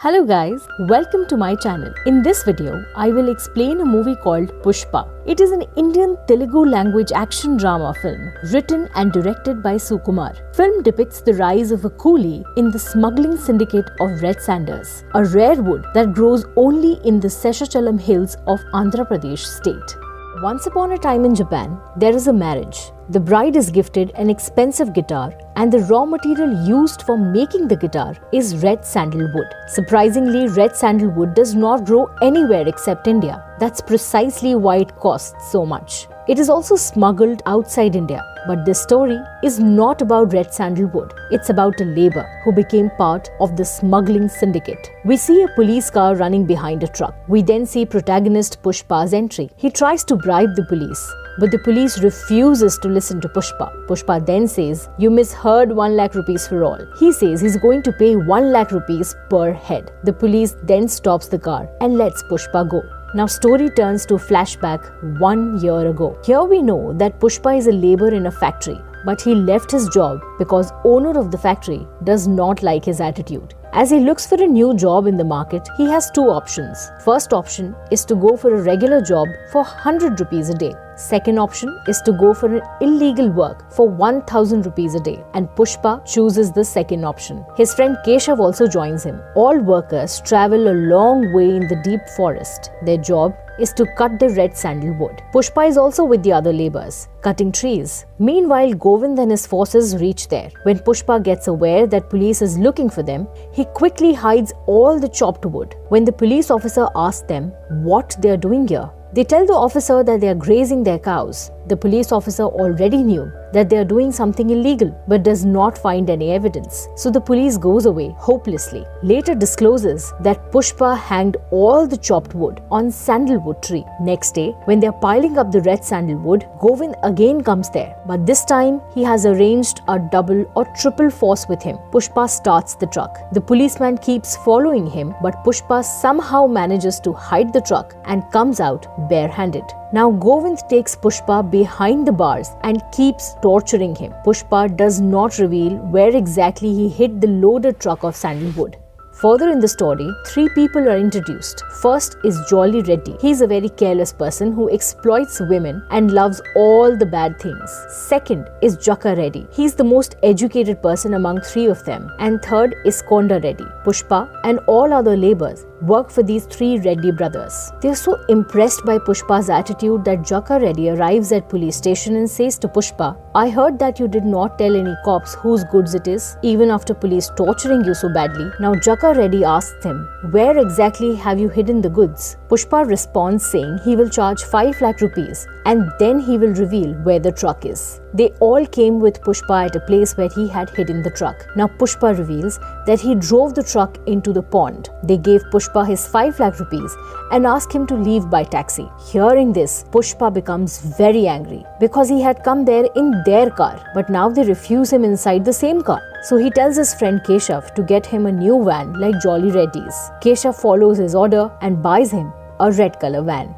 Hello guys, welcome to my channel. In this video, I will explain a movie called Pushpa. It is an Indian Telugu language action drama film written and directed by Sukumar. Film depicts the rise of a coolie in the smuggling syndicate of red sandals, a rare wood that grows only in the Seshachalam hills of Andhra Pradesh state. Once upon a time in Japan, there is a marriage. The bride is gifted an expensive guitar and the raw material used for making the guitar is red sandalwood. Surprisingly, red sandalwood does not grow anywhere except India. That's precisely why it costs so much. It is also smuggled outside India. But this story is not about red sandalwood. It's about a labor who became part of the smuggling syndicate. We see a police car running behind a truck. We then see protagonist Pushpa's entry. He tries to bribe the police, but the police refuses to listen to Pushpa. Pushpa then says, "You misheard 1 lakh rupees for all." He says he's going to pay 1 lakh rupees per head. The police then stops the car and lets Pushpa go. Now story turns to flashback 1 year ago. Here we know that Pushpa is a laborer in a factory, but he left his job because owner of the factory does not like his attitude. As he looks for a new job in the market, he has two options. First option is to go for a regular job for 100 rupees a day. Second option is to go for an illegal work for 1000 rupees a day, and Pushpa chooses the second option. His friend Keshav also joins him. All workers travel a long way in the deep forest. Their job is to cut the red sandalwood. Pushpa is also with the other laborers, cutting trees. Meanwhile, Govind and his forces reach there. When Pushpa gets aware that police is looking for them, he quickly hides all the chopped wood. When the police officer asks them what they are doing here, they tell the officer that they are grazing their cows. The police officer already knew that they are doing something illegal but does not find any evidence. So the police goes away hopelessly. Later discloses that Pushpa hanged all the chopped wood on sandalwood tree. Next day, when they are piling up the red sandalwood, Govind again comes there. But this time, he has arranged a double or triple force with him. Pushpa starts the truck. The policeman keeps following him, but Pushpa somehow manages to hide the truck and comes out barehanded. Now Govind takes Pushpa behind the bars and keeps torturing him. Pushpa does not reveal where exactly he hid the loaded truck of sandalwood. Further in the story, 3 people are introduced. First is Jolly Reddy. He is a very careless person who exploits women and loves all the bad things. Second is Jaka Reddy. He is the most educated person among 3 of them. And third is Konda Reddy. Pushpa and all other laborers work for these 3 Reddy brothers. They are so impressed by Pushpa's attitude that Jaka Reddy arrives at police station and says to Pushpa, "I heard that you did not tell any cops whose goods it is, even after police torturing you so badly." Now Jaka Reddy asks him, "Where exactly have you hidden the goods?" Pushpa responds saying he will charge 5 lakh rupees and then he will reveal where the truck is. They all came with Pushpa at a place where he had hidden the truck. Now Pushpa reveals that he drove the truck into the pond. They gave Pushpa his 5 lakh rupees and asked him to leave by taxi. Hearing this, Pushpa becomes very angry because he had come there in their car, but now they refuse him inside the same car. So he tells his friend Keshav to get him a new van like Jolly Reddy's. Keshav follows his order and buys him a red color van.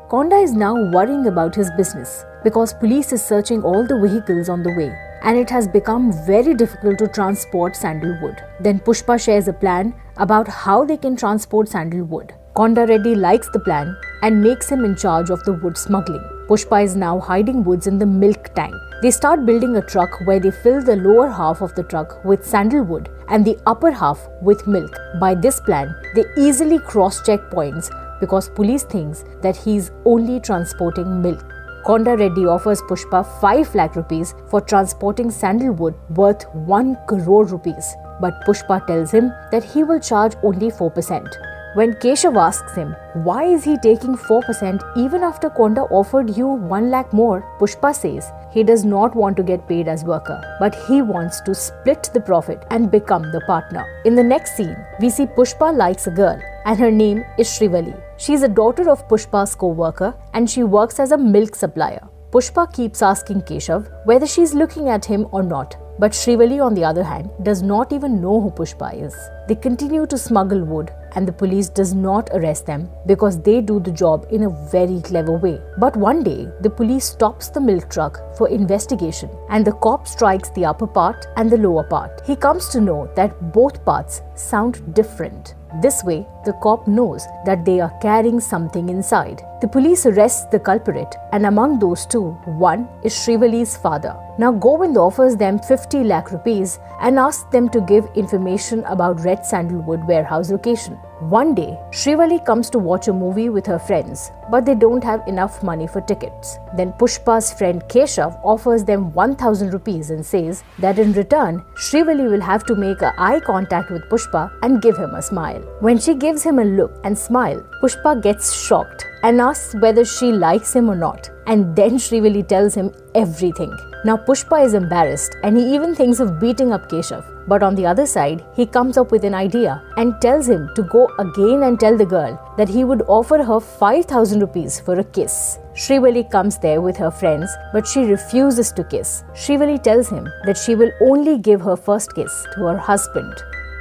Konda is now worrying about his business because police is searching all the vehicles on the way and it has become very difficult to transport sandalwood. Then Pushpa shares a plan about how they can transport sandalwood. Konda Reddy likes the plan and makes him in charge of the wood smuggling. Pushpa is now hiding woods in the milk tank. They start building a truck where they fill the lower half of the truck with sandalwood and the upper half with milk. By this plan, they easily cross checkpoints because police thinks that he's only transporting milk. Konda Reddy offers Pushpa 5 lakh rupees for transporting sandalwood worth 1 crore rupees. But Pushpa tells him that he will charge only 4%. When Keshav asks him, why is he taking 4% even after Konda offered you 1 lakh more, Pushpa says he does not want to get paid as worker, but he wants to split the profit and become the partner. In the next scene, we see Pushpa likes a girl and her name is Shrivali. She is a daughter of Pushpa's co-worker and she works as a milk supplier. Pushpa keeps asking Keshav whether she is looking at him or not. But Shrivali, on the other hand, does not even know who Pushpa is. They continue to smuggle wood and the police does not arrest them because they do the job in a very clever way. But one day, the police stops the milk truck for investigation and the cop strikes the upper part and the lower part. He comes to know that both parts sound different. This way, the cop knows that they are carrying something inside. The police arrests the culprit, and among those two, one is Shrivali's father. Now Govind offers them 50 lakh rupees and asks them to give information about Red Sandalwood warehouse location. One day, Shrivali comes to watch a movie with her friends, but they don't have enough money for tickets. Then Pushpa's friend Keshav offers them 1000 rupees and says that in return, Shrivali will have to make eye contact with Pushpa and give him a smile. When she gives him a look and smile, Pushpa gets shocked and asks whether she likes him or not. And then Shrivali tells him everything. Now Pushpa is embarrassed and he even thinks of beating up Keshav. But on the other side, he comes up with an idea and tells him to go again and tell the girl that he would offer her 5000 rupees for a kiss. Shrivali comes there with her friends, but she refuses to kiss. Shrivali tells him that she will only give her first kiss to her husband.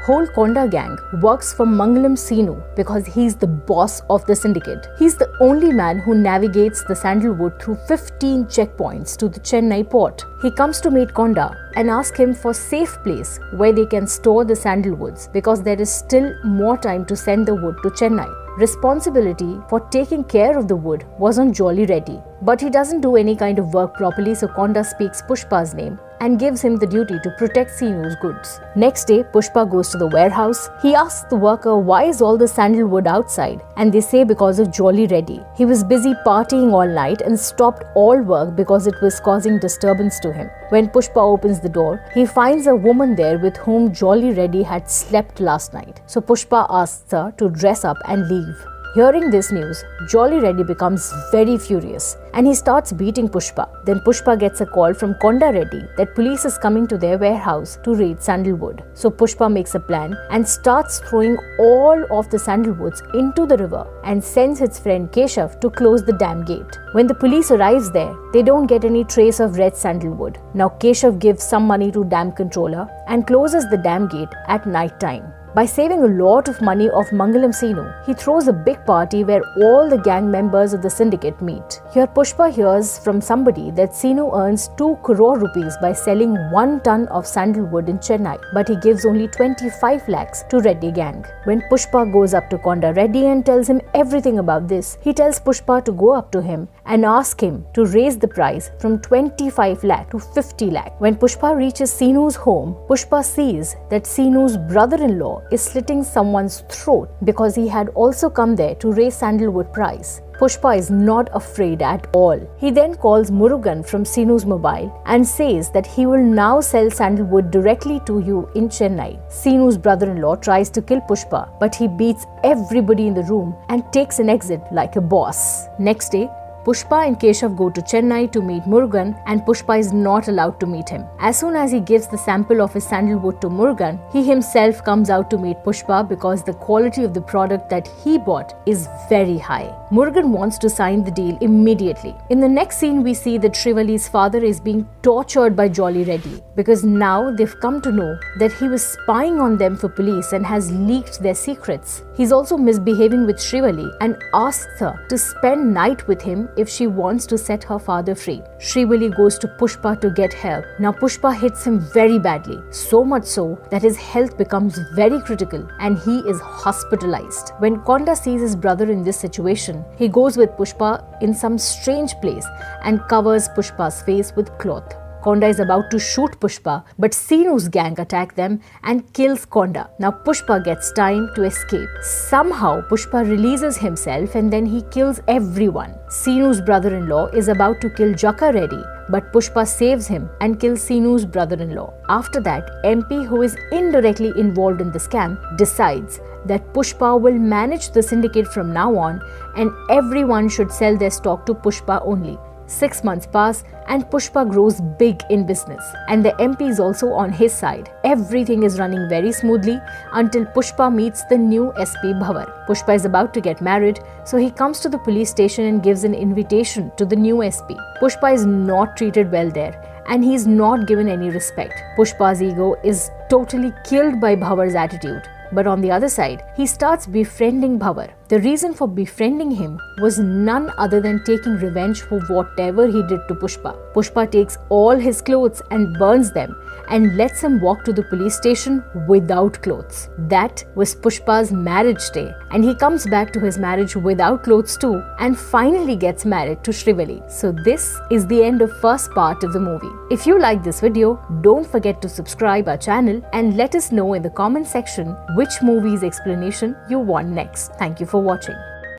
Whole Konda gang works for Mangalam Seenu because he's the boss of the syndicate. He's the only man who navigates the sandalwood through 15 checkpoints to the Chennai port. He comes to meet Konda and asks him for a safe place where they can store the sandalwoods because there is still more time to send the wood to Chennai. Responsibility for taking care of the wood was on Jolly Reddy, but he doesn't do any kind of work properly, so Konda speaks Pushpa's name and gives him the duty to protect Seenu's goods. Next day, Pushpa goes to the warehouse. He asks the worker why is all the sandalwood outside, and they say because of Jolly Reddy. He was busy partying all night and stopped all work because it was causing disturbance to him. When Pushpa opens the door, he finds a woman there with whom Jolly Reddy had slept last night. So Pushpa asks her to dress up and leave. Hearing this news, Jolly Reddy becomes very furious and he starts beating Pushpa. Then Pushpa gets a call from Konda Reddy that police is coming to their warehouse to raid sandalwood. So Pushpa makes a plan and starts throwing all of the sandalwoods into the river and sends his friend Keshav to close the dam gate. When the police arrives there, they don't get any trace of red sandalwood. Now Keshav gives some money to dam controller and closes the dam gate at night time. By saving a lot of money of Mangalam Seenu, he throws a big party where all the gang members of the syndicate meet. Here Pushpa hears from somebody that Seenu earns 2 crore rupees by selling 1 ton of sandalwood in Chennai, but he gives only 25 lakhs to Reddy gang. When Pushpa goes up to Konda Reddy and tells him everything about this, he tells Pushpa to go up to him and ask him to raise the price from 25 lakh to 50 lakh. When Pushpa reaches Seenu's home, Pushpa sees that Seenu's brother-in-law is slitting someone's throat because he had also come there to raise sandalwood price. Pushpa is not afraid at all. He then calls Murugan from Seenu's mobile and says that he will now sell sandalwood directly to you in Chennai. Seenu's brother-in-law tries to kill Pushpa, but he beats everybody in the room and takes an exit like a boss. Next day, Pushpa and Keshav go to Chennai to meet Murugan, and Pushpa is not allowed to meet him. As soon as he gives the sample of his sandalwood to Murugan, he himself comes out to meet Pushpa because the quality of the product that he bought is very high. Murugan wants to sign the deal immediately. In the next scene, we see that Shrivali's father is being tortured by Jolly Reddy because now they've come to know that he was spying on them for police and has leaked their secrets. He's also misbehaving with Shrivali and asks her to spend night with him if she wants to set her father free. Shrivali goes to Pushpa to get help. Now Pushpa hits him very badly, so much so that his health becomes very critical and he is hospitalized. When Konda sees his brother in this situation, he goes with Pushpa in some strange place and covers Pushpa's face with cloth. Konda is about to shoot Pushpa, but Seenu's gang attack them and kills Konda. Now Pushpa gets time to escape. Somehow Pushpa releases himself and then he kills everyone. Seenu's brother-in-law is about to kill Jaka Reddy, but Pushpa saves him and kills Seenu's brother-in-law. After that, MP, who is indirectly involved in the scam, decides that Pushpa will manage the syndicate from now on and everyone should sell their stock to Pushpa only. 6 months pass and Pushpa grows big in business and the MP is also on his side. Everything is running very smoothly until Pushpa meets the new SP Bhavar. Pushpa is about to get married, so he comes to the police station and gives an invitation to the new SP. Pushpa is not treated well there and he is not given any respect. Pushpa's ego is totally killed by Bhavar's attitude. But on the other side, he starts befriending Bhavar. The reason for befriending him was none other than taking revenge for whatever he did to Pushpa. Pushpa takes all his clothes and burns them and lets him walk to the police station without clothes. That was Pushpa's marriage day, and he comes back to his marriage without clothes too and finally gets married to Shrivali. So this is the end of first part of the movie. If you like this video, don't forget to subscribe our channel and let us know in the comment section which movie's explanation you want next. Thank you for watching.